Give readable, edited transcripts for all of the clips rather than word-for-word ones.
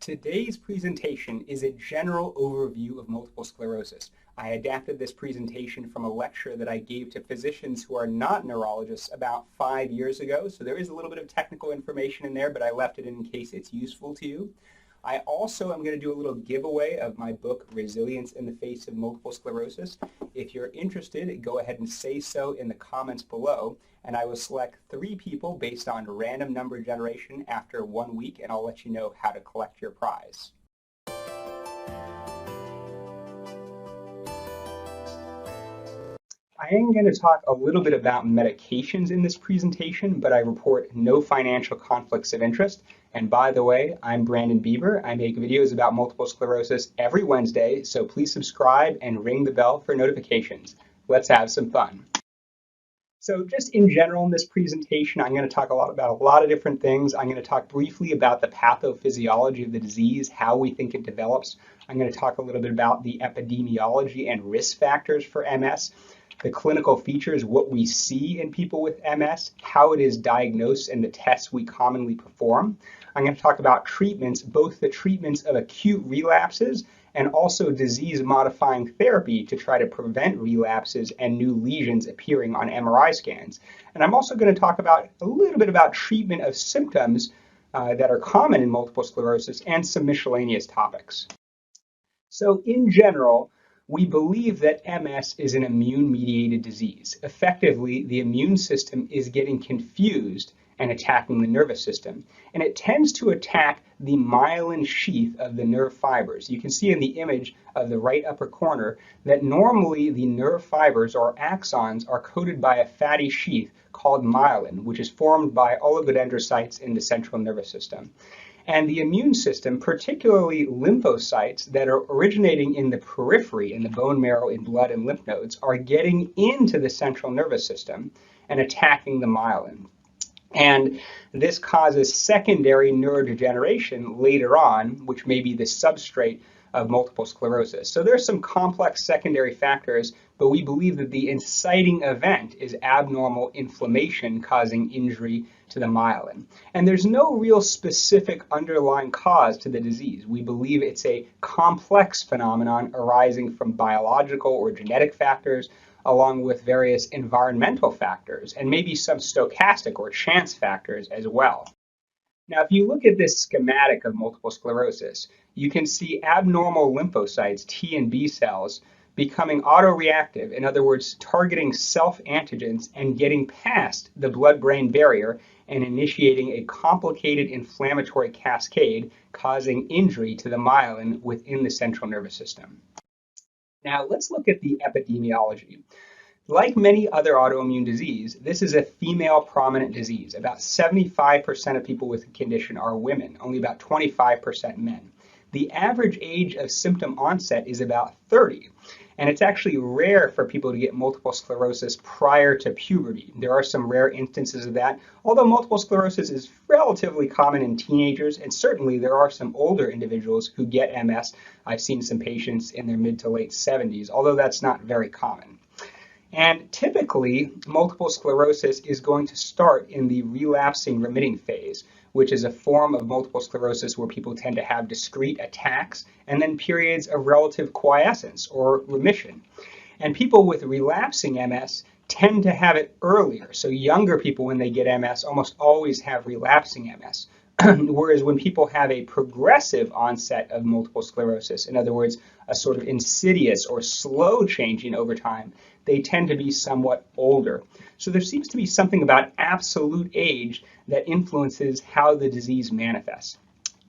Today's presentation is a general overview of multiple sclerosis. I adapted this presentation from a lecture that I gave to physicians who are not neurologists about 5 years ago, so there is a little bit of technical information in there, but I left it in case it's useful to you. I also am going to do a little giveaway of my book, Resilience in the Face of Multiple Sclerosis. If you're interested, go ahead and say so in the comments below, and I will select 3 people based on random number generation after 1 week, and I'll let you know how to collect your prize. I am going to talk a little bit about medications in this presentation, but I report no financial conflicts of interest. And by the way, I'm Brandon Beaver. I make videos about multiple sclerosis every Wednesday, so please subscribe and ring the bell for notifications. Let's have some fun. So just in general in this presentation, I'm going to talk about a lot of different things. I'm going to talk briefly about the pathophysiology of the disease, how we think it develops. I'm going to talk a little bit about the epidemiology and risk factors for MS. The clinical features, what we see in people with MS, how it is diagnosed, and the tests we commonly perform. I'm going to talk about treatments, both the treatments of acute relapses and also disease-modifying therapy to try to prevent relapses and new lesions appearing on MRI scans. And I'm also going to talk about a little bit about treatment of symptoms that are common in multiple sclerosis and some miscellaneous topics. So in general, we believe that MS is an immune-mediated disease. Effectively, the immune system is getting confused and attacking the nervous system. And it tends to attack the myelin sheath of the nerve fibers. You can see in the image of the right upper corner that normally the nerve fibers or axons are coated by a fatty sheath called myelin, which is formed by oligodendrocytes in the central nervous system. And the immune system, particularly lymphocytes that are originating in the periphery, in the bone marrow, in blood and lymph nodes, are getting into the central nervous system and attacking the myelin. And this causes secondary neurodegeneration later on, which may be the substrate of multiple sclerosis. So there's some complex secondary factors, but we believe that the inciting event is abnormal inflammation causing injury to the myelin. And there's no real specific underlying cause to the disease. We believe it's a complex phenomenon arising from biological or genetic factors, along with various environmental factors, and maybe some stochastic or chance factors as well. Now, if you look at this schematic of multiple sclerosis, you can see abnormal lymphocytes, T and B cells, becoming autoreactive, in other words, targeting self-antigens and getting past the blood-brain barrier and initiating a complicated inflammatory cascade causing injury to the myelin within the central nervous system. Now, let's look at the epidemiology. Like many other autoimmune disease, this is a female prominent disease. About 75% of people with the condition are women, only about 25% men. The average age of symptom onset is about 30, and it's actually rare for people to get multiple sclerosis prior to puberty. There are some rare instances of that, although multiple sclerosis is relatively common in teenagers, and certainly there are some older individuals who get MS. I've seen some patients in their mid to late 70s, although that's not very common. And typically, multiple sclerosis is going to start in the relapsing remitting phase, which is a form of multiple sclerosis where people tend to have discrete attacks and then periods of relative quiescence or remission. And people with relapsing MS tend to have it earlier. So younger people, when they get MS, almost always have relapsing MS. Whereas when people have a progressive onset of multiple sclerosis, in other words, a sort of insidious or slow changing over time, they tend to be somewhat older. So there seems to be something about absolute age that influences how the disease manifests.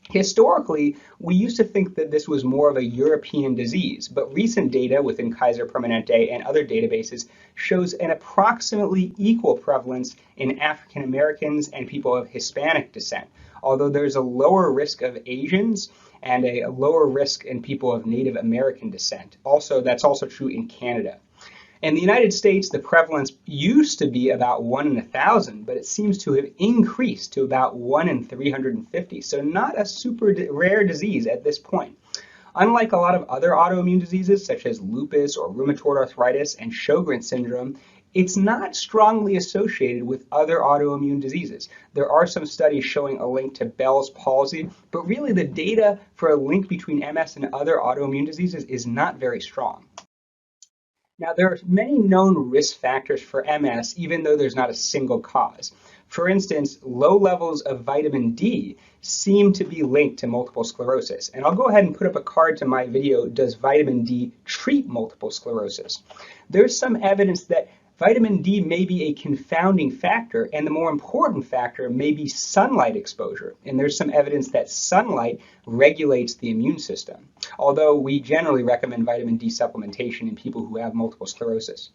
Historically, we used to think that this was more of a European disease, but recent data within Kaiser Permanente and other databases shows an approximately equal prevalence in African Americans and people of Hispanic descent, although there's a lower risk of Asians and a lower risk in people of Native American descent. That's also true in Canada. In the United States, the prevalence used to be about 1 in 1,000, but it seems to have increased to about 1 in 350. So not a super rare disease at this point. Unlike a lot of other autoimmune diseases, such as lupus or rheumatoid arthritis and Sjogren's syndrome, it's not strongly associated with other autoimmune diseases. There are some studies showing a link to Bell's palsy, but really the data for a link between MS and other autoimmune diseases is not very strong. Now, there are many known risk factors for MS, even though there's not a single cause. For instance, low levels of vitamin D seem to be linked to multiple sclerosis. And I'll go ahead and put up a card to my video, Does Vitamin D Treat Multiple Sclerosis? There's some evidence that vitamin D may be a confounding factor, and the more important factor may be sunlight exposure. And there's some evidence that sunlight regulates the immune system, although we generally recommend vitamin D supplementation in people who have multiple sclerosis.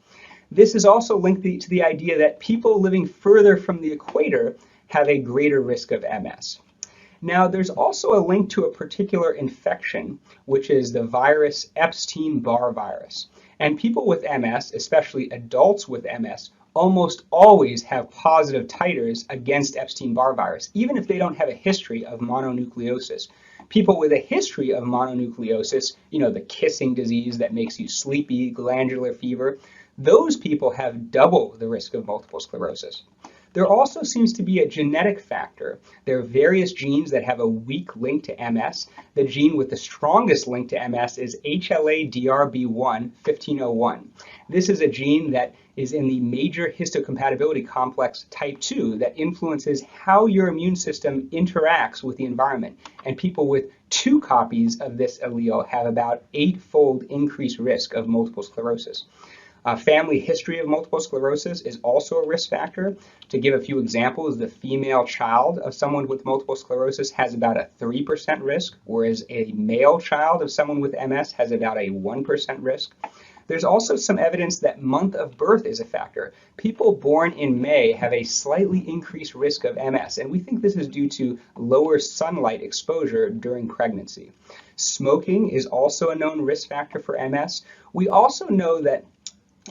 This is also linked to the idea that people living further from the equator have a greater risk of MS. Now, there's also a link to a particular infection, which is the virus Epstein-Barr virus. And people with MS, especially adults with MS, almost always have positive titers against Epstein-Barr virus, even if they don't have a history of mononucleosis. People with a history of mononucleosis, the kissing disease that makes you sleepy, glandular fever, those people have double the risk of multiple sclerosis. There also seems to be a genetic factor. There are various genes that have a weak link to MS. The gene with the strongest link to MS is HLA-DRB1 1501. This is a gene that is in the major histocompatibility complex type 2 that influences how your immune system interacts with the environment. And people with 2 copies of this allele have about 8-fold increased risk of multiple sclerosis. Family history of multiple sclerosis is also a risk factor. To give a few examples, the female child of someone with multiple sclerosis has about a 3% risk, whereas a male child of someone with MS has about a 1% risk. There's also some evidence that month of birth is a factor. People born in May have a slightly increased risk of MS, and we think this is due to lower sunlight exposure during pregnancy. Smoking is also a known risk factor for MS. We also know that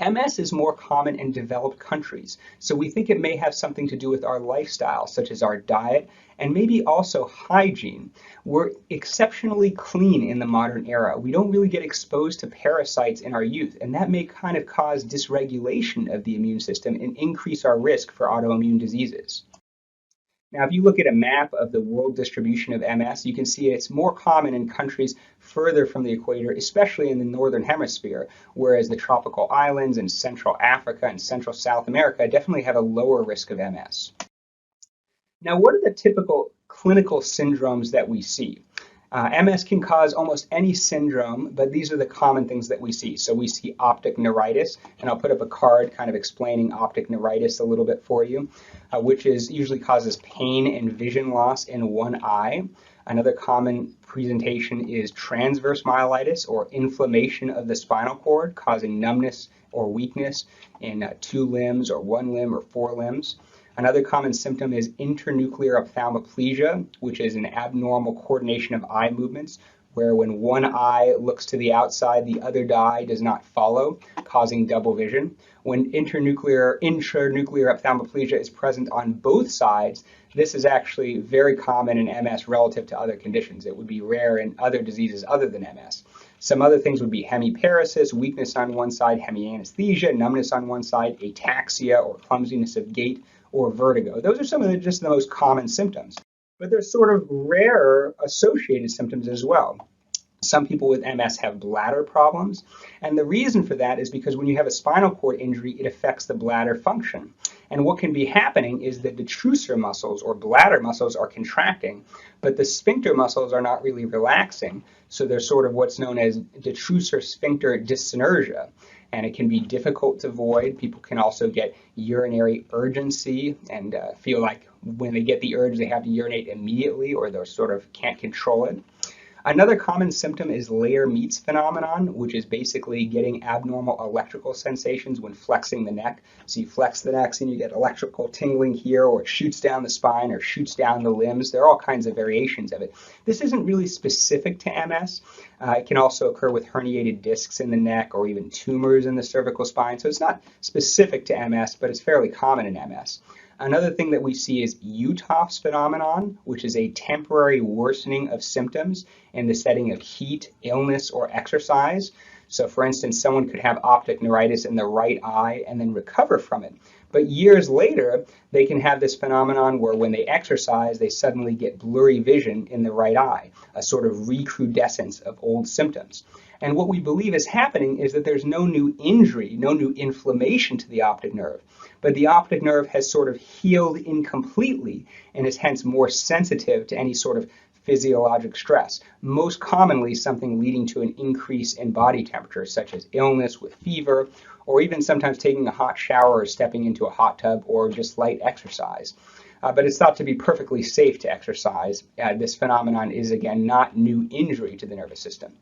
MS is more common in developed countries, so we think it may have something to do with our lifestyle, such as our diet, and maybe also hygiene. We're exceptionally clean in the modern era. We don't really get exposed to parasites in our youth, and that may kind of cause dysregulation of the immune system and increase our risk for autoimmune diseases. Now, if you look at a map of the world distribution of MS, you can see it's more common in countries further from the equator, especially in the northern hemisphere, whereas the tropical islands in Central Africa and Central South America definitely have a lower risk of MS. Now, what are the typical clinical syndromes that we see? MS can cause almost any syndrome, but these are the common things that we see. So we see optic neuritis, and I'll put up a card kind of explaining optic neuritis a little bit for you, which usually causes pain and vision loss in one eye. Another common presentation is transverse myelitis, or inflammation of the spinal cord, causing numbness or weakness in 2 limbs or 1 limb or 4 limbs. Another common symptom is internuclear ophthalmoplegia, which is an abnormal coordination of eye movements, where when one eye looks to the outside, the other eye does not follow, causing double vision. When intranuclear ophthalmoplegia is present on both sides, this is actually very common in MS relative to other conditions. It would be rare in other diseases other than MS. Some other things would be hemiparesis, weakness on one side, hemianesthesia, numbness on one side, ataxia or clumsiness of gait, or vertigo. Those are some of just the most common symptoms. But there's sort of rare associated symptoms as well. Some people with MS have bladder problems, and the reason for that is because when you have a spinal cord injury, it affects the bladder function. And what can be happening is the detrusor muscles or bladder muscles are contracting, but the sphincter muscles are not really relaxing. So there's sort of what's known as detrusor sphincter dyssynergia, and it can be difficult to void. People can also get urinary urgency and feel like when they get the urge, they have to urinate immediately, or they sort of can't control it. Another common symptom is layer meets phenomenon, which is basically getting abnormal electrical sensations when flexing the neck. So you flex the neck and you get electrical tingling here, or it shoots down the spine or shoots down the limbs. There are all kinds of variations of it. This isn't really specific to MS. It can also occur with herniated discs in the neck or even tumors in the cervical spine. So it's not specific to MS, but it's fairly common in MS. Another thing that we see is Uthoff's phenomenon, which is a temporary worsening of symptoms in the setting of heat, illness, or exercise. So for instance, someone could have optic neuritis in the right eye and then recover from it. But years later, they can have this phenomenon where when they exercise, they suddenly get blurry vision in the right eye, a sort of recrudescence of old symptoms. And what we believe is happening is that there's no new injury, no new inflammation to the optic nerve, but the optic nerve has sort of healed incompletely and is hence more sensitive to any sort of physiologic stress, most commonly something leading to an increase in body temperature, such as illness with fever, or even sometimes taking a hot shower or stepping into a hot tub or just light exercise. But it's thought to be perfectly safe to exercise. This phenomenon is, again, not new injury to the nervous system.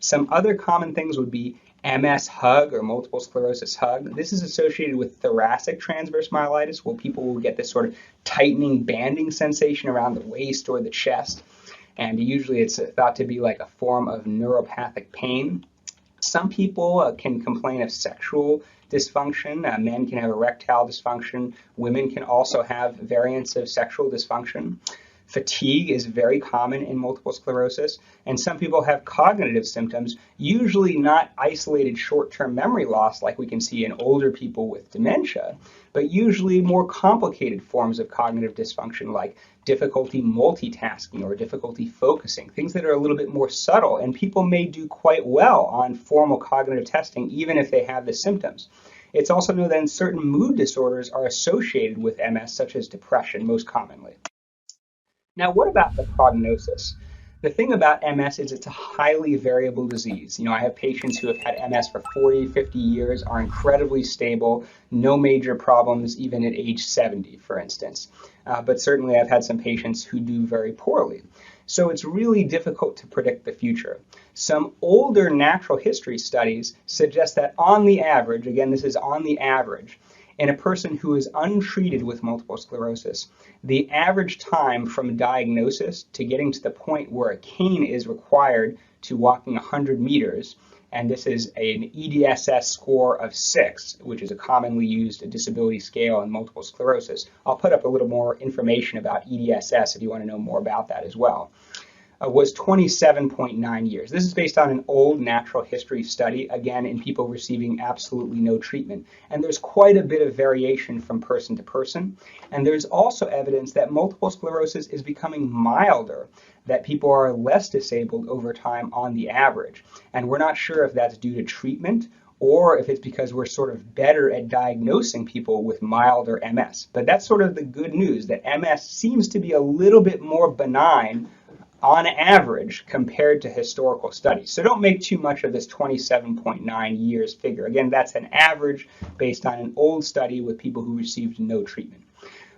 Some other common things would be MS hug or multiple sclerosis hug. This is associated with thoracic transverse myelitis, where people will get this sort of tightening, banding sensation around the waist or the chest. And usually it's thought to be like a form of neuropathic pain. Some people can complain of sexual dysfunction. Men can have erectile dysfunction. Women can also have variants of sexual dysfunction. Fatigue is very common in multiple sclerosis, and some people have cognitive symptoms, usually not isolated short-term memory loss like we can see in older people with dementia, but usually more complicated forms of cognitive dysfunction like difficulty multitasking or difficulty focusing, things that are a little bit more subtle, and people may do quite well on formal cognitive testing even if they have the symptoms. It's also known that certain mood disorders are associated with MS, such as depression most commonly. Now, what about the prognosis? The thing about MS is it's a highly variable disease. I have patients who have had MS for 40, 50 years, are incredibly stable, no major problems even at age 70, for instance. But certainly I've had some patients who do very poorly. So it's really difficult to predict the future. Some older natural history studies suggest that on the average, again, this is on the average, in a person who is untreated with multiple sclerosis, the average time from diagnosis to getting to the point where a cane is required to walking 100 meters, and this is an EDSS score of 6, which is a commonly used disability scale in multiple sclerosis. I'll put up a little more information about EDSS if you want to know more about that as well. Was 27.9 years. This is based on an old natural history study, again, in people receiving absolutely no treatment. And there's quite a bit of variation from person to person. And there's also evidence that multiple sclerosis is becoming milder, that people are less disabled over time on the average. And we're not sure if that's due to treatment or if it's because we're sort of better at diagnosing people with milder MS. But that's sort of the good news, that MS seems to be a little bit more benign on average compared to historical studies. So don't make too much of this 27.9 years figure. Again, that's an average based on an old study with people who received no treatment.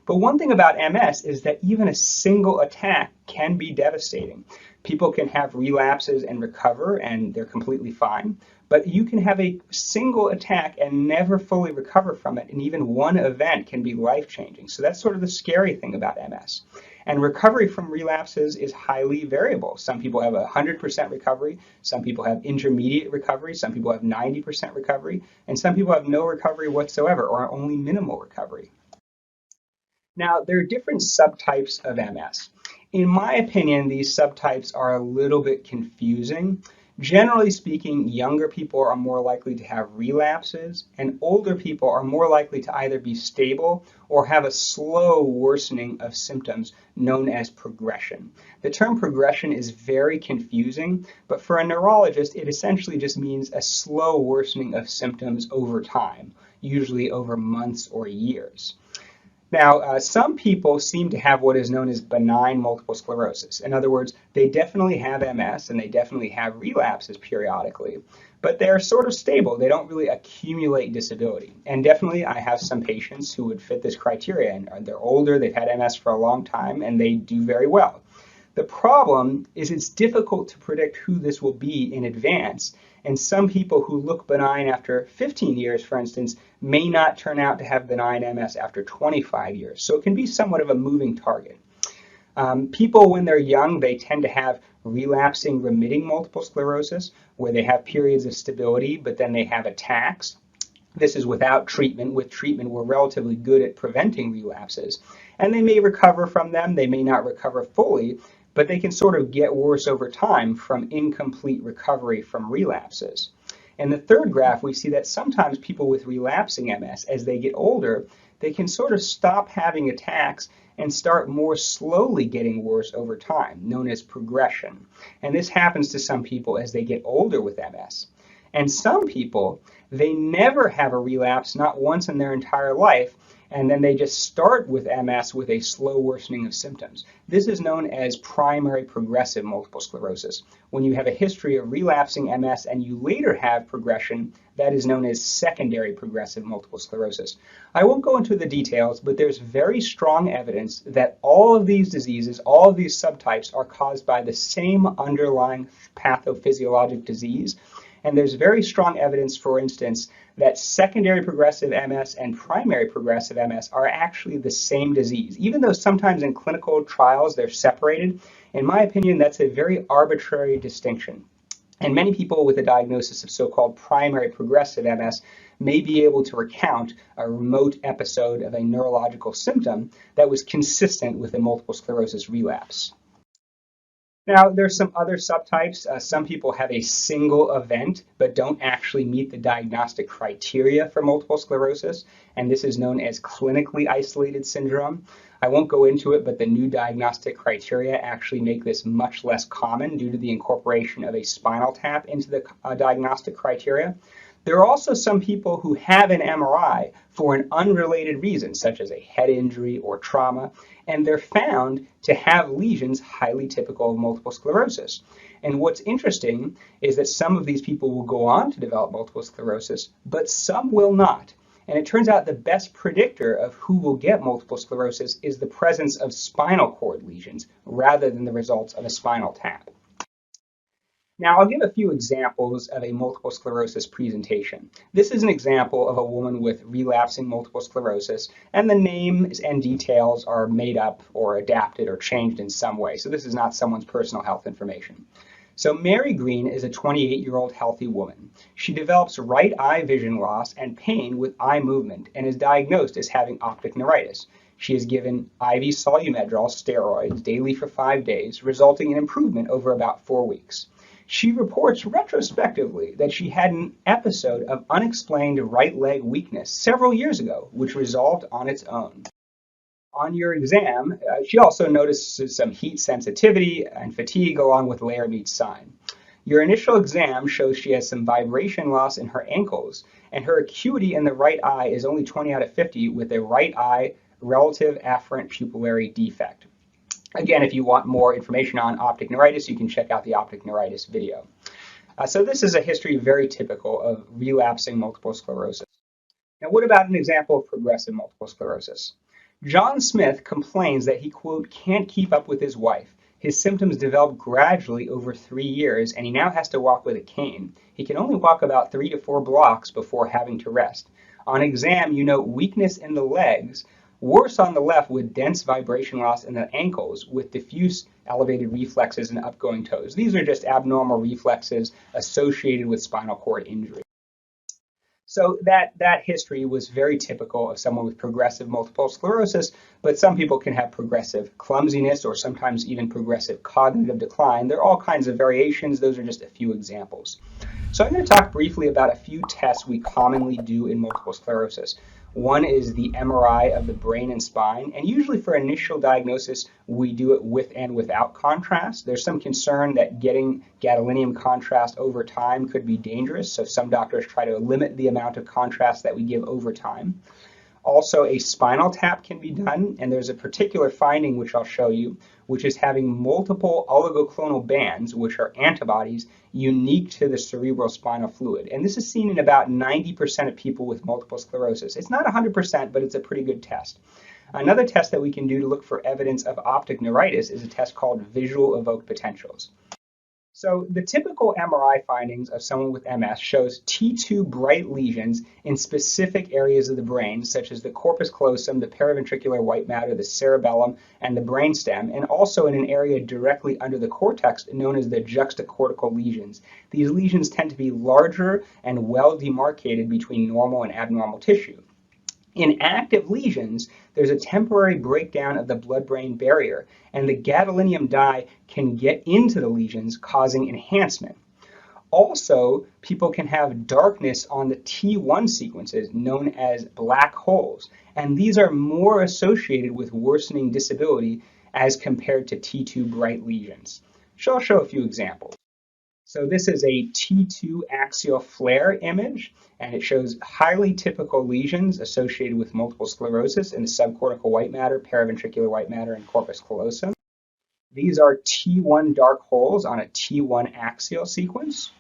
But one thing about MS is that even a single attack can be devastating. People can have relapses and recover, and they're completely fine. But you can have a single attack and never fully recover from it, and even one event can be life-changing. So that's sort of the scary thing about MS. And recovery from relapses is highly variable. Some people have 100% recovery, some people have intermediate recovery, some people have 90% recovery, and some people have no recovery whatsoever or only minimal recovery. Now, there are different subtypes of MS. In my opinion, these subtypes are a little bit confusing. Generally speaking, younger people are more likely to have relapses, and older people are more likely to either be stable or have a slow worsening of symptoms known as progression. The term progression is very confusing, but for a neurologist, it essentially just means a slow worsening of symptoms over time, usually over months or years. Now, some people seem to have what is known as benign multiple sclerosis. In other words, they definitely have MS and they definitely have relapses periodically, but they're sort of stable. They don't really accumulate disability. And definitely, I have some patients who would fit this criteria, and they're older, they've had MS for a long time, and they do very well. The problem is it's difficult to predict who this will be in advance, and some people who look benign after 15 years, for instance, may not turn out to have benign MS after 25 years. So it can be somewhat of a moving target. People, when they're young, they tend to have relapsing remitting multiple sclerosis, where they have periods of stability, but then they have attacks. This is without treatment. With treatment, we're relatively good at preventing relapses. And they may recover from them. They may not recover fully, but they can sort of get worse over time from incomplete recovery from relapses. In the third graph, we see that sometimes people with relapsing MS, as they get older, they can sort of stop having attacks and start more slowly getting worse over time, known as progression. And this happens to some people as they get older with MS. And some people, they never have a relapse, not once in their entire life, and then they just start with MS with a slow worsening of symptoms. This is known as primary progressive multiple sclerosis. When you have a history of relapsing MS and you later have progression, that is known as secondary progressive multiple sclerosis. I won't go into the details, but there's very strong evidence that all of these diseases, all of these subtypes are caused by the same underlying pathophysiologic disease. And there's very strong evidence, for instance, that secondary progressive MS and primary progressive MS are actually the same disease. Even though sometimes in clinical trials they're separated, in my opinion, that's a very arbitrary distinction. And many people with a diagnosis of so-called primary progressive MS may be able to recount a remote episode of a neurological symptom that was consistent with a multiple sclerosis relapse. Now, there's some other subtypes. Some people have a single event but don't actually meet the diagnostic criteria for multiple sclerosis, and this is known as clinically isolated syndrome. I won't go into it, but the new diagnostic criteria actually make this much less common due to the incorporation of a spinal tap into the diagnostic criteria. There are also some people who have an MRI for an unrelated reason, such as a head injury or trauma, and they're found to have lesions highly typical of multiple sclerosis. And what's interesting is that some of these people will go on to develop multiple sclerosis, but some will not. And it turns out the best predictor of who will get multiple sclerosis is the presence of spinal cord lesions rather than the results of a spinal tap. Now, I'll give a few examples of a multiple sclerosis presentation. This is an example of a woman with relapsing multiple sclerosis, and the names and details are made up or adapted or changed in some way. So this is not someone's personal health information. So Mary Green is a 28-year-old healthy woman. She develops right eye vision loss and pain with eye movement and is diagnosed as having optic neuritis. She is given IV Solumedrol steroids daily for 5 days, resulting in improvement over about 4 weeks. She reports retrospectively that she had an episode of unexplained right leg weakness several years ago, which resolved on its own. On your exam, she also notices some heat sensitivity and fatigue along with Layer-Mead sign. Your initial exam shows she has some vibration loss in her ankles, and her acuity in the right eye is only 20 out of 50 with a right eye relative afferent pupillary defect. Again, if you want more information on optic neuritis, you can check out the optic neuritis video. So this is a history very typical of relapsing multiple sclerosis. Now, what about an example of progressive multiple sclerosis? John Smith complains that he, quote, can't keep up with his wife. His symptoms develop gradually over 3 years, and he now has to walk with a cane. He can only walk about 3 to 4 blocks before having to rest. On exam, you note weakness in the legs, worse on the left with dense vibration loss in the ankles with diffuse elevated reflexes and upgoing toes. These are just abnormal reflexes associated with spinal cord injury. So that history was very typical of someone with progressive multiple sclerosis, but some people can have progressive clumsiness or sometimes even progressive cognitive decline. There are all kinds of variations. Those are just a few examples. So I'm going to talk briefly about a few tests we commonly do in multiple sclerosis. One is the MRI of the brain and spine, and usually for initial diagnosis, we do it with and without contrast. There's some concern that getting gadolinium contrast over time could be dangerous, so some doctors try to limit the amount of contrast that we give over time. Also, a spinal tap can be done, and there's a particular finding which I'll show you, which is having multiple oligoclonal bands, which are antibodies unique to the cerebral spinal fluid. And this is seen in about 90% of people with multiple sclerosis. It's not 100%, but it's a pretty good test. Another test that we can do to look for evidence of optic neuritis is a test called visual evoked potentials. So the typical MRI findings of someone with MS shows T2 bright lesions in specific areas of the brain, such as the corpus callosum, the paraventricular white matter, the cerebellum, and the brainstem, and also in an area directly under the cortex known as the juxtacortical lesions. These lesions tend to be larger and well demarcated between normal and abnormal tissue. In active lesions, there's a temporary breakdown of the blood-brain barrier, and the gadolinium dye can get into the lesions, causing enhancement. Also, people can have darkness on the T1 sequences known as black holes, and these are more associated with worsening disability as compared to T2 bright lesions. So I'll show a few examples. So this is a T2 axial flare image, and it shows highly typical lesions associated with multiple sclerosis in the subcortical white matter, paraventricular white matter, and corpus callosum. These are T1 dark holes on a T1 axial sequence.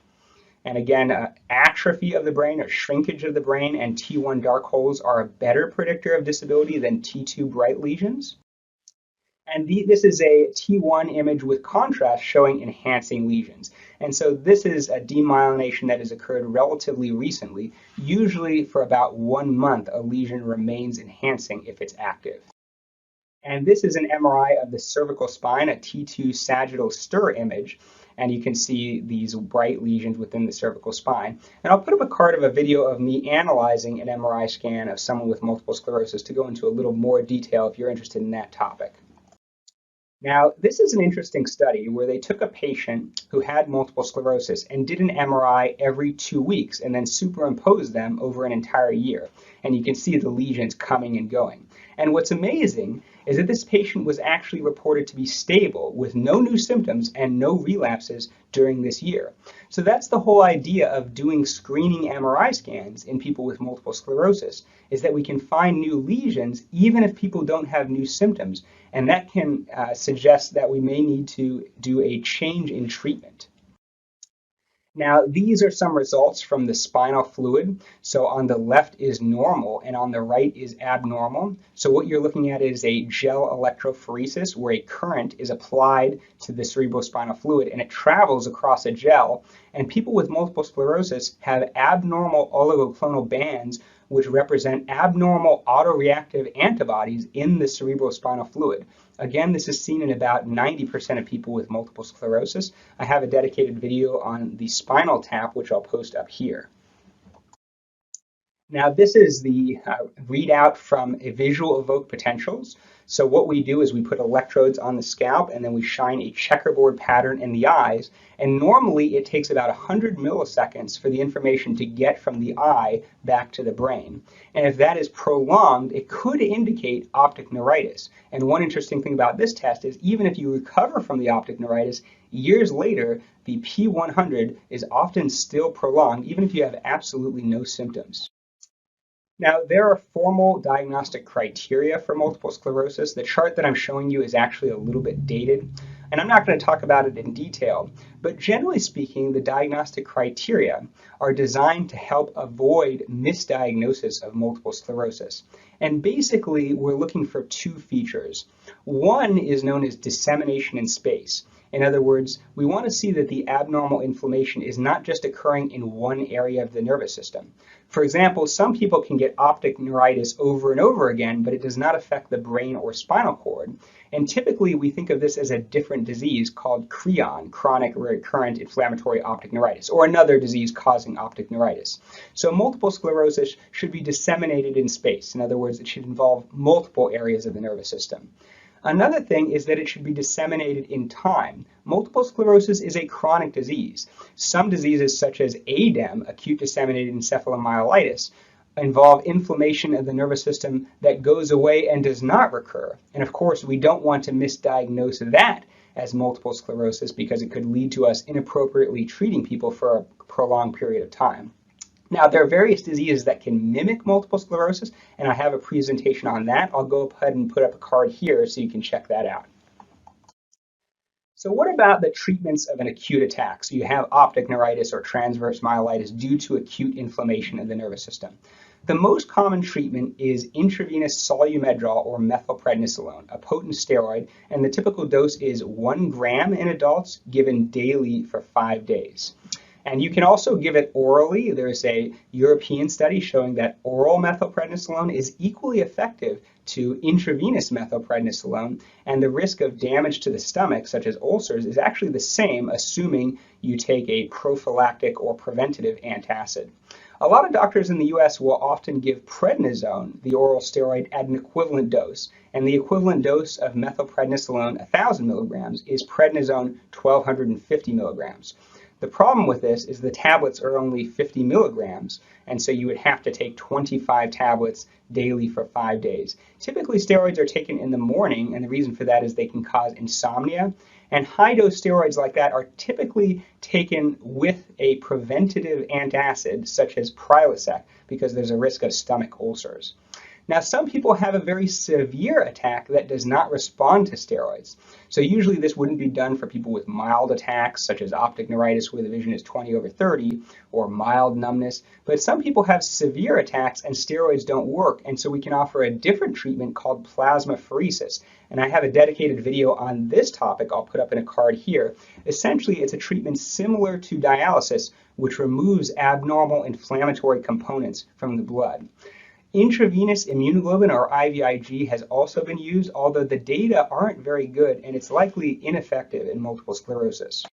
And again, atrophy of the brain or shrinkage of the brain and T1 dark holes are a better predictor of disability than T2 bright lesions. And this is a T1 image with contrast showing enhancing lesions. And so this is a demyelination that has occurred relatively recently. Usually for about 1 month, a lesion remains enhancing if it's active. And this is an MRI of the cervical spine, a T2 sagittal stir image. And you can see these bright lesions within the cervical spine. And I'll put up a card of a video of me analyzing an MRI scan of someone with multiple sclerosis to go into a little more detail if you're interested in that topic. Now, this is an interesting study where they took a patient who had multiple sclerosis and did an MRI every 2 weeks and then superimposed them over an entire year. And you can see the lesions coming and going. And what's amazing is that this patient was actually reported to be stable with no new symptoms and no relapses during this year. So that's the whole idea of doing screening MRI scans in people with multiple sclerosis, is that we can find new lesions even if people don't have new symptoms. And that can suggest that we may need to do a change in treatment. Now, these are some results from the spinal fluid. So on the left is normal and on the right is abnormal. So what you're looking at is a gel electrophoresis where a current is applied to the cerebrospinal fluid and it travels across a gel. And people with multiple sclerosis have abnormal oligoclonal bands which represent abnormal autoreactive antibodies in the cerebrospinal fluid. Again, this is seen in about 90% of people with multiple sclerosis. I have a dedicated video on the spinal tap, which I'll post up here. Now, this is the readout from a visual evoked potentials. So what we do is we put electrodes on the scalp and then we shine a checkerboard pattern in the eyes. And normally it takes about 100 milliseconds for the information to get from the eye back to the brain. And if that is prolonged, it could indicate optic neuritis. And one interesting thing about this test is even if you recover from the optic neuritis, years later, the P100 is often still prolonged, even if you have absolutely no symptoms. Now, there are formal diagnostic criteria for multiple sclerosis. The chart that I'm showing you is actually a little bit dated, and I'm not going to talk about it in detail, but generally speaking, the diagnostic criteria are designed to help avoid misdiagnosis of multiple sclerosis. And basically, we're looking for two features. One is known as dissemination in space. In other words, we want to see that the abnormal inflammation is not just occurring in one area of the nervous system. For example, some people can get optic neuritis over and over again, but it does not affect the brain or spinal cord. And typically, we think of this as a different disease called CREON, chronic recurrent inflammatory optic neuritis, or another disease causing optic neuritis. So multiple sclerosis should be disseminated in space. In other words, it should involve multiple areas of the nervous system. Another thing is that it should be disseminated in time. Multiple sclerosis is a chronic disease. Some diseases such as ADEM, acute disseminated encephalomyelitis, involve inflammation of the nervous system that goes away and does not recur. And of course, we don't want to misdiagnose that as multiple sclerosis because it could lead to us inappropriately treating people for a prolonged period of time. Now, there are various diseases that can mimic multiple sclerosis, and I have a presentation on that. I'll go ahead and put up a card here so you can check that out. So what about the treatments of an acute attack? So you have optic neuritis or transverse myelitis due to acute inflammation of the nervous system. The most common treatment is intravenous solumedrol or methylprednisolone, a potent steroid, and the typical dose is 1 gram in adults given daily for 5 days. And you can also give it orally. There's a European study showing that oral methylprednisolone is equally effective to intravenous methylprednisolone, and the risk of damage to the stomach, such as ulcers, is actually the same, assuming you take a prophylactic or preventative antacid. A lot of doctors in the US will often give prednisone, the oral steroid, at an equivalent dose, and the equivalent dose of methylprednisolone, 1,000 milligrams, is prednisone, 1,250 milligrams. The problem with this is the tablets are only 50 milligrams, and so you would have to take 25 tablets daily for 5 days. Typically, steroids are taken in the morning, and the reason for that is they can cause insomnia. And high-dose steroids like that are typically taken with a preventative antacid, such as Prilosec, because there's a risk of stomach ulcers. Now, some people have a very severe attack that does not respond to steroids. So usually this wouldn't be done for people with mild attacks, such as optic neuritis where the vision is 20/30, or mild numbness. But some people have severe attacks and steroids don't work, and so we can offer a different treatment called plasmapheresis. And I have a dedicated video on this topic I'll put up in a card here. Essentially, it's a treatment similar to dialysis, which removes abnormal inflammatory components from the blood. Intravenous immunoglobulin, or IVIG, has also been used, although the data aren't very good and it's likely ineffective in multiple sclerosis.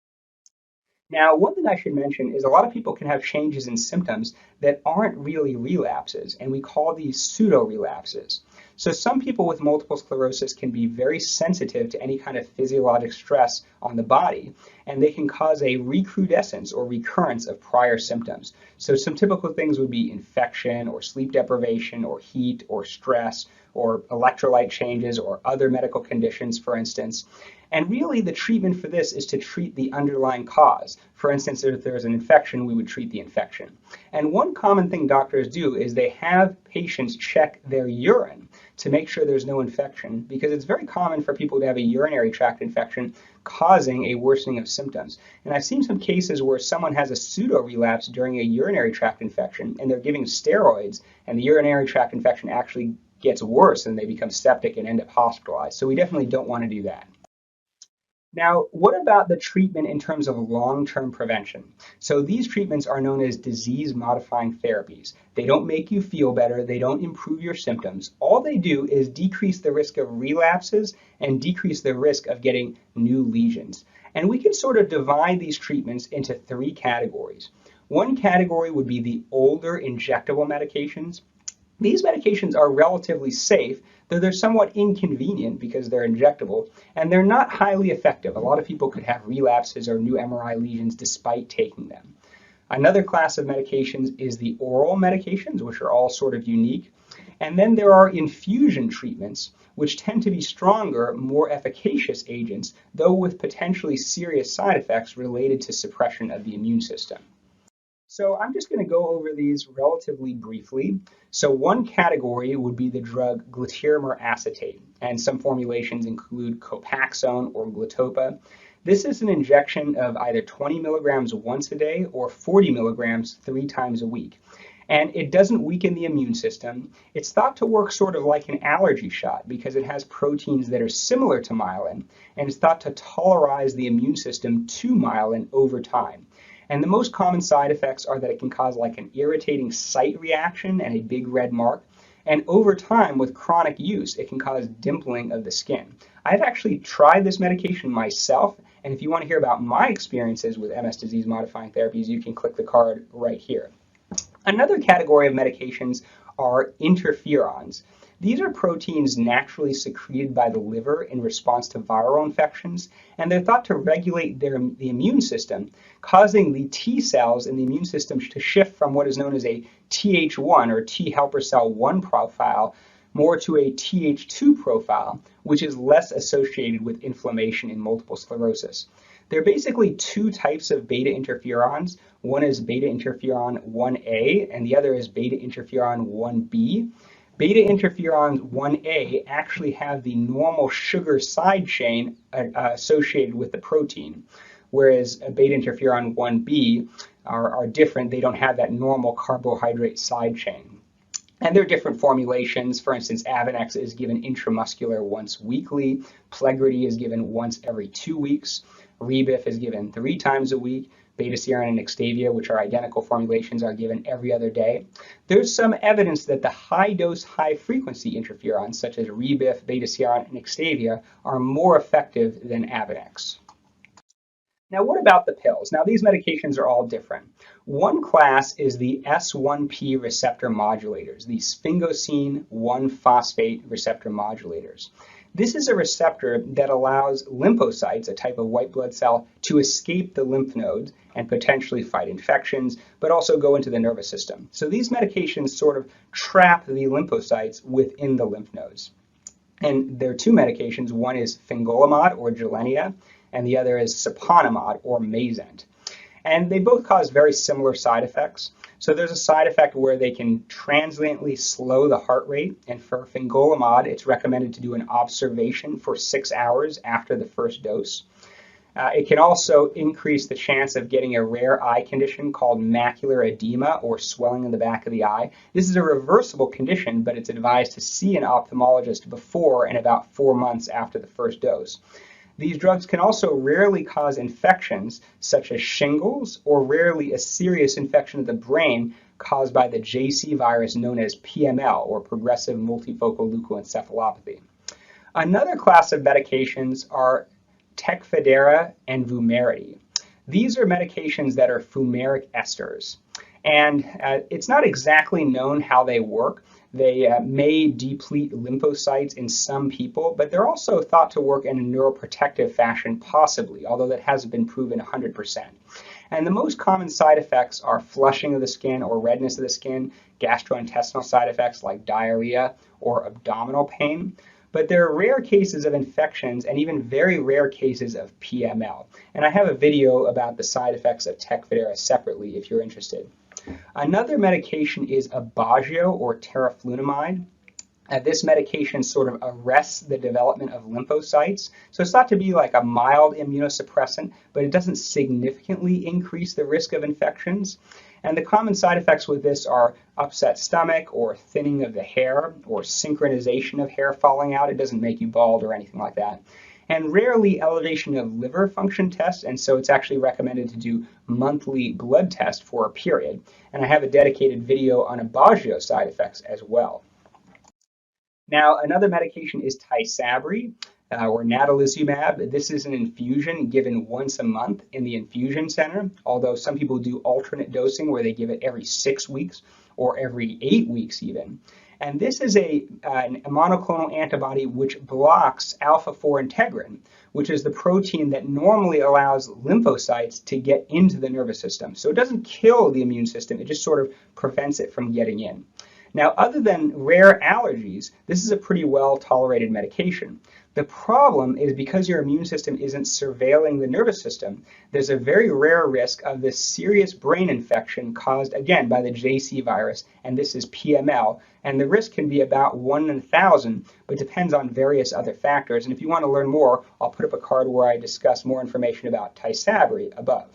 Now, one thing I should mention is a lot of people can have changes in symptoms that aren't really relapses, and we call these pseudo-relapses. So some people with multiple sclerosis can be very sensitive to any kind of physiologic stress on the body, and they can cause a recrudescence or recurrence of prior symptoms. So some typical things would be infection or sleep deprivation or heat or stress or electrolyte changes or other medical conditions, for instance. And really the treatment for this is to treat the underlying cause. For instance, if there's an infection, we would treat the infection. And one common thing doctors do is they have patients check their urine to make sure there's no infection, because it's very common for people to have a urinary tract infection causing a worsening of symptoms. And I've seen some cases where someone has a pseudo-relapse during a urinary tract infection and they're giving steroids and the urinary tract infection actually gets worse and they become septic and end up hospitalized. So we definitely don't want to do that. Now, what about the treatment in terms of long-term prevention? So these treatments are known as disease-modifying therapies. They don't make you feel better. They don't improve your symptoms. All they do is decrease the risk of relapses and decrease the risk of getting new lesions. And we can sort of divide these treatments into 3 categories. One category would be the older injectable medications. These medications are relatively safe, though they're somewhat inconvenient because they're injectable, and they're not highly effective. A lot of people could have relapses or new MRI lesions despite taking them. Another class of medications is the oral medications, which are all sort of unique. And then there are infusion treatments, which tend to be stronger, more efficacious agents, though with potentially serious side effects related to suppression of the immune system. So I'm just going to go over these relatively briefly. So one category would be the drug glutamer acetate, and some formulations include Copaxone or Glatopa. This is an injection of either 20 milligrams once a day or 40 milligrams 3 times a week. And it doesn't weaken the immune system. It's thought to work sort of like an allergy shot because it has proteins that are similar to myelin, and it's thought to tolerize the immune system to myelin over time. And the most common side effects are that it can cause like an irritating site reaction and a big red mark. And over time, with chronic use, it can cause dimpling of the skin. I've actually tried this medication myself, and if you want to hear about my experiences with MS disease-modifying therapies, you can click the card right here. Another category of medications are interferons. These are proteins naturally secreted by the liver in response to viral infections, and they're thought to regulate the immune system, causing the T cells in the immune system to shift from what is known as a Th1 or T helper cell 1 profile more to a Th2 profile, which is less associated with inflammation in multiple sclerosis. There are basically 2 types of beta interferons. One is beta interferon 1A, and the other is beta interferon 1B. Beta interferon 1A actually have the normal sugar side chain associated with the protein, whereas beta interferon 1B are different. They don't have that normal carbohydrate side chain. And there are different formulations. For instance, Avonex is given intramuscular once weekly. Plegridy is given once every 2 weeks. Rebif is given 3 times a week. Beta-serin and Extavia, which are identical formulations, are given every other day. There's some evidence that the high-dose, high-frequency interferons, such as Rebif, Beta-serin, and Extavia, are more effective than Avonex. Now, what about the pills? Now, these medications are all different. One class is the S1P receptor modulators, the sphingosine 1-phosphate receptor modulators. This is a receptor that allows lymphocytes, a type of white blood cell, to escape the lymph nodes and potentially fight infections, but also go into the nervous system. So these medications sort of trap the lymphocytes within the lymph nodes. And there are two medications. One is fingolimod or Gilenya, and the other is siponimod or Mayzent. And they both cause very similar side effects. So there's a side effect where they can transiently slow the heart rate. And for fingolimod, it's recommended to do an observation for 6 hours after the first dose. It can also increase the chance of getting a rare eye condition called macular edema or swelling in the back of the eye. This is a reversible condition, but it's advised to see an ophthalmologist before and about 4 months after the first dose. These drugs can also rarely cause infections such as shingles or rarely a serious infection of the brain caused by the JC virus known as PML or progressive multifocal leukoencephalopathy. Another class of medications are Tecfidera and Vumerity. These are medications that are fumaric esters. And it's not exactly known how they work. They may deplete lymphocytes in some people, but they're also thought to work in a neuroprotective fashion possibly, although that hasn't been proven 100%. And the most common side effects are flushing of the skin or redness of the skin, gastrointestinal side effects like diarrhea or abdominal pain. But there are rare cases of infections and even very rare cases of PML. And I have a video about the side effects of Tecfidera separately if you're interested. Another medication is Aubagio or teriflunomide. This medication sort of arrests the development of lymphocytes. So it's thought to be like a mild immunosuppressant, but it doesn't significantly increase the risk of infections. And the common side effects with this are upset stomach or thinning of the hair or synchronization of hair falling out. It doesn't make you bald or anything like that. And rarely elevation of liver function tests, and so it's actually recommended to do monthly blood tests for a period. And I have a dedicated video on Aubagio side effects as well. Now, another medication is Tysabri or natalizumab. This is an infusion given once a month in the infusion center, although some people do alternate dosing where they give it every 6 weeks or every 8 weeks even. And this is a monoclonal antibody which blocks alpha-4 integrin, which is the protein that normally allows lymphocytes to get into the nervous system. So it doesn't kill the immune system, it just sort of prevents it from getting in. Now, other than rare allergies, this is a pretty well-tolerated medication. The problem is because your immune system isn't surveilling the nervous system, there's a very rare risk of this serious brain infection caused, again, by the JC virus, and this is PML. And the risk can be about 1 in 1,000, but depends on various other factors. And if you want to learn more, I'll put up a card where I discuss more information about Tysabri above.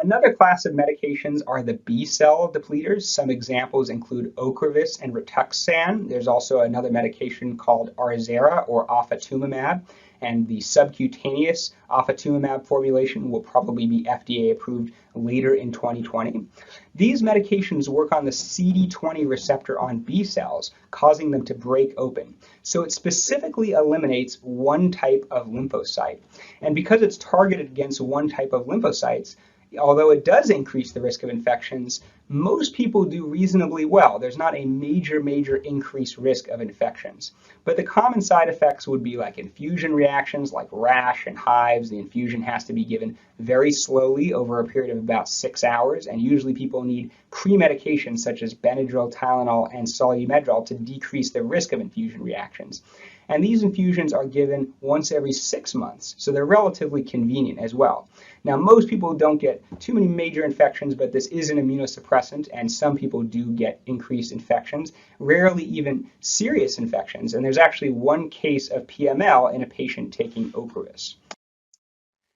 Another class of medications are the B-cell depleters. Some examples include Ocrevus and Rituxan. There's also another medication called Arzerra or ofatumumab, and the subcutaneous ofatumumab formulation will probably be FDA approved later in 2020. These medications work on the CD20 receptor on B cells, causing them to break open. So it specifically eliminates one type of lymphocyte. And because it's targeted against one type of lymphocytes, although it does increase the risk of infections, most people do reasonably well. There's not a major increased risk of infections. But the common side effects would be like infusion reactions like rash and hives. The infusion has to be given very slowly over a period of about 6 hours, and usually people need pre-medications such as Benadryl, Tylenol, and Solumedrol to decrease the risk of infusion reactions. And these infusions are given once every 6 months, so they're relatively convenient as well. Now, most people don't get too many major infections, but this is an immunosuppressant, and some people do get increased infections, rarely even serious infections. And there's actually one case of PML in a patient taking Ocrevus.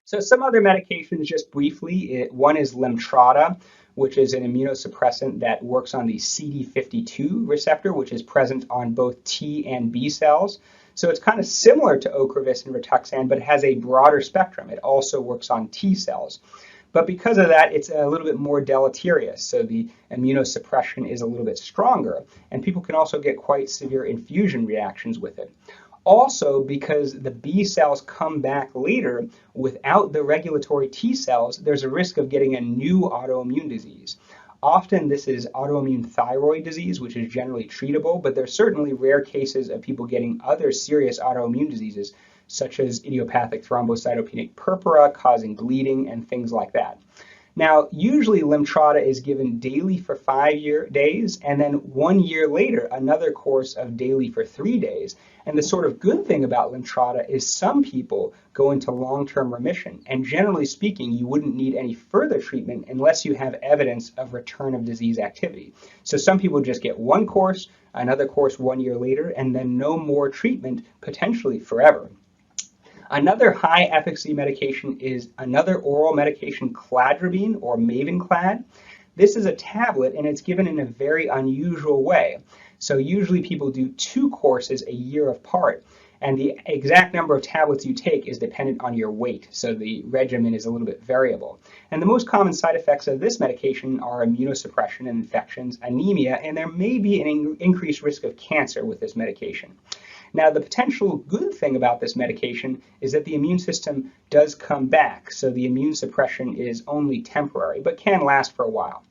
So some other medications, just briefly, one is Lemtrada, which is an immunosuppressant that works on the CD52 receptor, which is present on both T and B cells. So it's kind of similar to Ocrevus and Rituxan, but it has a broader spectrum. It also works on T cells. But because of that, it's a little bit more deleterious. So the immunosuppression is a little bit stronger, and people can also get quite severe infusion reactions with it. Also, because the B cells come back later without the regulatory T cells, there's a risk of getting a new autoimmune disease. Often this is autoimmune thyroid disease, which is generally treatable, but there's certainly rare cases of people getting other serious autoimmune diseases, such as idiopathic thrombocytopenic purpura causing bleeding and things like that. Now, usually Limtrada is given daily for 5 days, and then 1 year later, another course of daily for 3 days. And the sort of good thing about Limtrada is some people go into long-term remission. And generally speaking, you wouldn't need any further treatment unless you have evidence of return of disease activity. So some people just get one course, another course 1 year later, and then no more treatment, potentially forever. Another high efficacy medication is another oral medication, cladribine or Mavenclad. This is a tablet and it's given in a very unusual way. So usually people do 2 courses a year apart, and the exact number of tablets you take is dependent on your weight. So the regimen is a little bit variable. And the most common side effects of this medication are immunosuppression and infections, anemia, and there may be an increased risk of cancer with this medication. Now, the potential good thing about this medication is that the immune system does come back, so the immune suppression is only temporary, but can last for a while.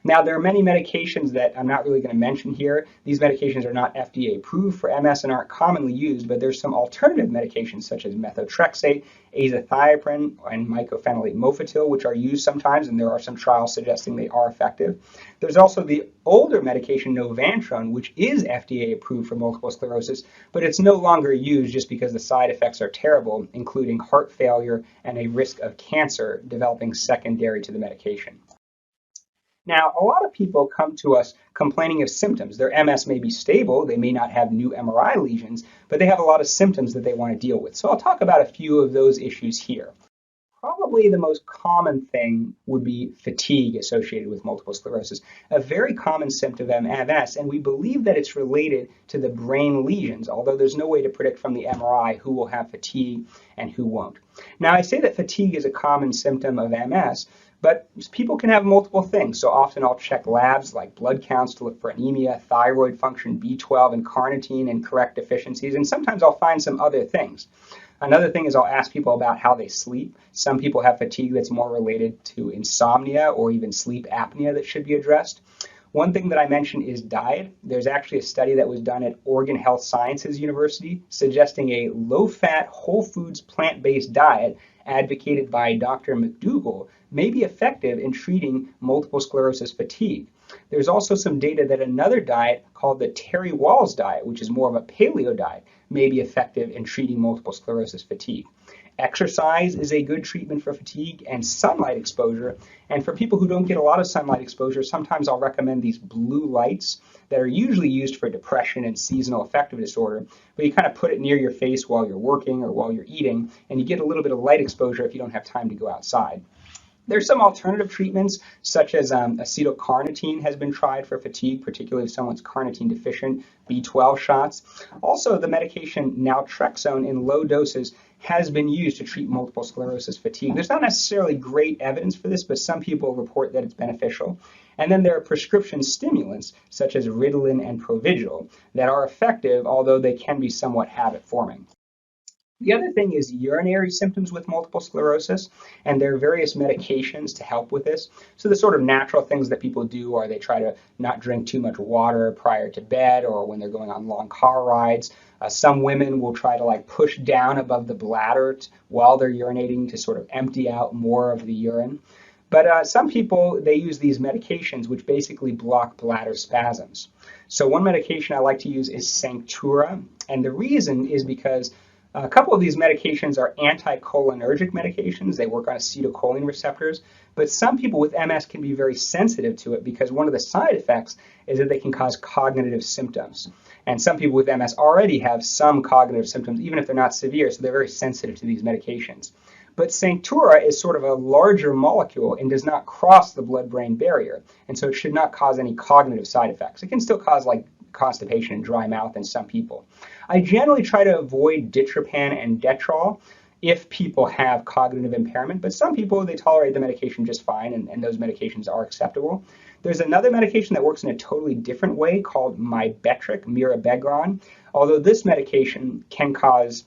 Now, there are many medications that I'm not really going to mention here. These medications are not FDA approved for MS and aren't commonly used, but there's some alternative medications such as methotrexate, azathioprine, and mycophenolate mofetil, which are used sometimes, and there are some trials suggesting they are effective. There's also the older medication Novantrone, which is FDA approved for multiple sclerosis, but it's no longer used just because the side effects are terrible, including heart failure and a risk of cancer developing secondary to the medication. Now, a lot of people come to us complaining of symptoms. Their MS may be stable, they may not have new MRI lesions, but they have a lot of symptoms that they want to deal with. So I'll talk about a few of those issues here. Probably the most common thing would be fatigue associated with multiple sclerosis, a very common symptom of MS, and we believe that it's related to the brain lesions, although there's no way to predict from the MRI who will have fatigue and who won't. Now, I say that fatigue is a common symptom of MS, but people can have multiple things. So often I'll check labs like blood counts to look for anemia, thyroid function, B12, and carnitine and correct deficiencies, and sometimes I'll find some other things. Another thing is I'll ask people about how they sleep. Some people have fatigue that's more related to insomnia or even sleep apnea that should be addressed. One thing that I mentioned is diet. There's actually a study that was done at Oregon Health Sciences University suggesting a low-fat, whole foods, plant-based diet advocated by Dr. McDougall may be effective in treating multiple sclerosis fatigue. There's also some data that another diet called the Terry Wahls diet, which is more of a paleo diet, may be effective in treating multiple sclerosis fatigue. Exercise is a good treatment for fatigue, and sunlight exposure. And for people who don't get a lot of sunlight exposure, sometimes I'll recommend these blue lights that are usually used for depression and seasonal affective disorder, but you kind of put it near your face while you're working or while you're eating, and you get a little bit of light exposure if you don't have time to go outside. There's some alternative treatments, such as acetylcarnitine has been tried for fatigue, particularly if someone's carnitine deficient, B12 shots. Also, the medication naltrexone in low doses has been used to treat multiple sclerosis fatigue. There's not necessarily great evidence for this, but some people report that it's beneficial. And then there are prescription stimulants, such as Ritalin and Provigil, that are effective, although they can be somewhat habit-forming. The other thing is urinary symptoms with multiple sclerosis, and there are various medications to help with this. So the sort of natural things that people do are they try to not drink too much water prior to bed or when they're going on long car rides. Some women will try to push down above the bladder while they're urinating to sort of empty out more of the urine. But some people, they use these medications which basically block bladder spasms. So one medication I like to use is Sanctura, and the reason is because a couple of these medications are anticholinergic medications. They work on acetylcholine receptors, but some people with MS can be very sensitive to it because one of the side effects is that they can cause cognitive symptoms. And some people with MS already have some cognitive symptoms, even if they're not severe, so they're very sensitive to these medications. But Sanctura is sort of a larger molecule and does not cross the blood-brain barrier, and so it should not cause any cognitive side effects. It can still cause constipation and dry mouth in some people. I generally try to avoid ditropan and detrol if people have cognitive impairment, but some people, they tolerate the medication just fine, and those medications are acceptable. There's another medication that works in a totally different way called Mirabegron, although this medication can cause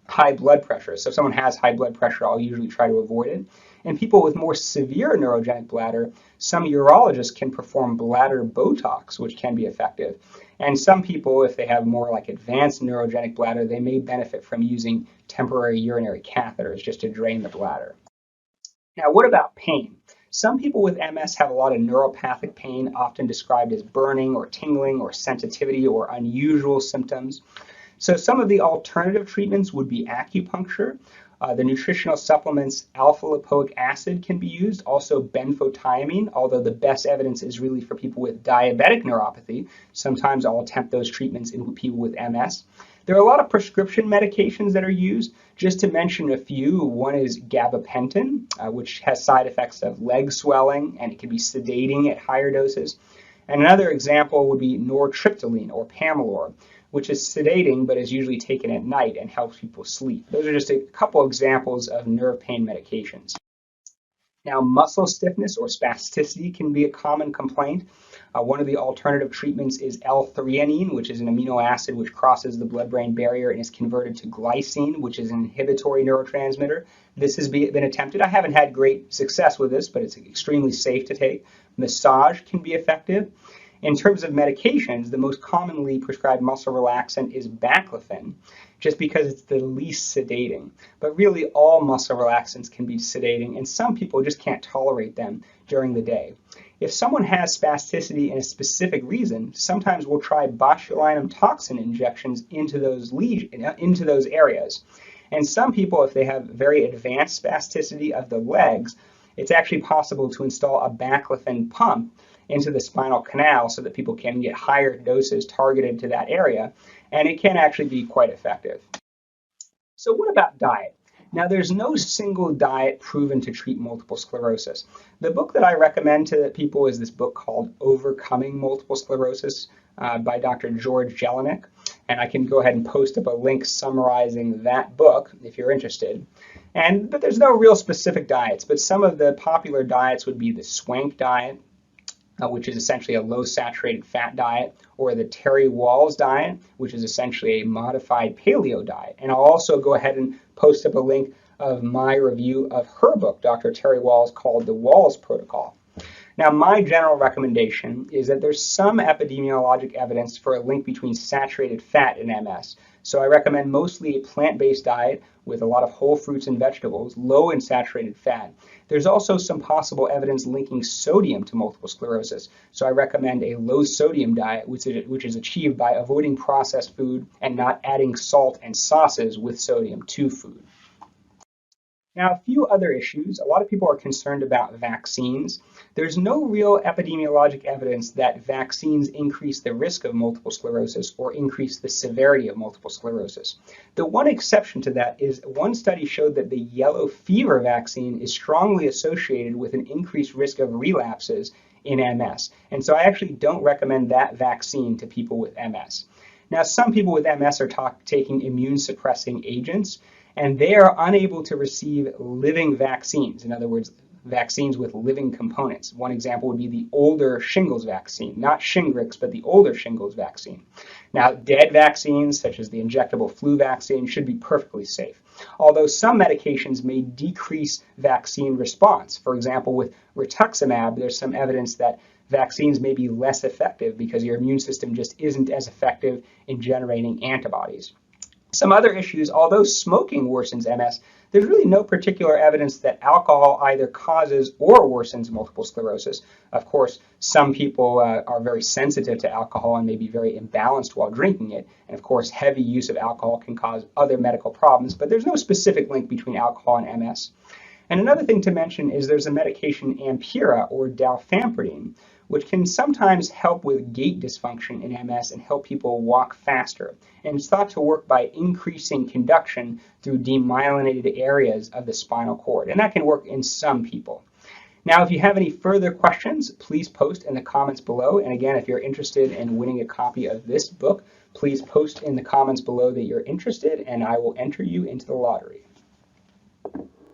high blood pressure. So if someone has high blood pressure, I'll usually try to avoid it. And people with more severe neurogenic bladder, some urologists can perform bladder Botox, which can be effective. And some people, if they have more like advanced neurogenic bladder, they may benefit from using temporary urinary catheters just to drain the bladder. Now, what about pain? Some people with MS have a lot of neuropathic pain, often described as burning or tingling or sensitivity or unusual symptoms. So some of the alternative treatments would be acupuncture. The nutritional supplements alpha-lipoic acid can be used, also benfotiamine, although the best evidence is really for people with diabetic neuropathy. Sometimes I'll attempt those treatments in people with MS. There are a lot of prescription medications that are used. Just to mention a few, one is gabapentin, which has side effects of leg swelling, and it can be sedating at higher doses. And another example would be nortriptyline or Pamelor, which is sedating but is usually taken at night and helps people sleep. Those are just a couple examples of nerve pain medications. Now, muscle stiffness or spasticity can be a common complaint. One of the alternative treatments is L-theanine, which is an amino acid which crosses the blood-brain barrier and is converted to glycine, which is an inhibitory neurotransmitter. This has been attempted. I haven't had great success with this, but it's extremely safe to take. Massage can be effective. In terms of medications, the most commonly prescribed muscle relaxant is baclofen, just because it's the least sedating. But really, all muscle relaxants can be sedating, and some people just can't tolerate them during the day. If someone has spasticity in a specific reason, sometimes we'll try botulinum toxin injections into those areas. And some people, if they have very advanced spasticity of the legs, it's actually possible to install a baclofen pump into the spinal canal so that people can get higher doses targeted to that area, and it can actually be quite effective. So what about diet? Now, there's no single diet proven to treat multiple sclerosis. The book that I recommend to people is this book called Overcoming Multiple Sclerosis by Dr. George Jelinek, and I can go ahead and post up a link summarizing that book if you're interested. But there's no real specific diets, but some of the popular diets would be the Swank diet, which is essentially a low saturated fat diet, or the Terry Wahls diet, which is essentially a modified paleo diet. And I'll also go ahead and post up a link of my review of her book, Dr. Terry Wahls, called The Wahls Protocol. Now, my general recommendation is that there's some epidemiologic evidence for a link between saturated fat and MS. So I recommend mostly a plant-based diet with a lot of whole fruits and vegetables, low in saturated fat. There's also some possible evidence linking sodium to multiple sclerosis. So I recommend a low sodium diet, which is achieved by avoiding processed food and not adding salt and sauces with sodium to food. Now, a few other issues. A lot of people are concerned about vaccines. There's no real epidemiologic evidence that vaccines increase the risk of multiple sclerosis or increase the severity of multiple sclerosis. The one exception to that is one study showed that the yellow fever vaccine is strongly associated with an increased risk of relapses in MS. And so I actually don't recommend that vaccine to people with MS. Now, some people with MS are taking immune suppressing agents, and they are unable to receive living vaccines. In other words, vaccines with living components. One example would be the older shingles vaccine, not Shingrix, but the older shingles vaccine. Now, dead vaccines, such as the injectable flu vaccine, should be perfectly safe. Although some medications may decrease vaccine response. For example, with rituximab, there's some evidence that vaccines may be less effective because your immune system just isn't as effective in generating antibodies. Some other issues, although smoking worsens MS, there's really no particular evidence that alcohol either causes or worsens multiple sclerosis. Of course, some people are very sensitive to alcohol and may be very imbalanced while drinking it. And of course, heavy use of alcohol can cause other medical problems, but there's no specific link between alcohol and MS. And another thing to mention is there's a medication, Ampyra or dalfampridine, which can sometimes help with gait dysfunction in MS and help people walk faster. And it's thought to work by increasing conduction through demyelinated areas of the spinal cord. And that can work in some people. Now, if you have any further questions, please post in the comments below. And again, if you're interested in winning a copy of this book, please post in the comments below that you're interested, and I will enter you into the lottery.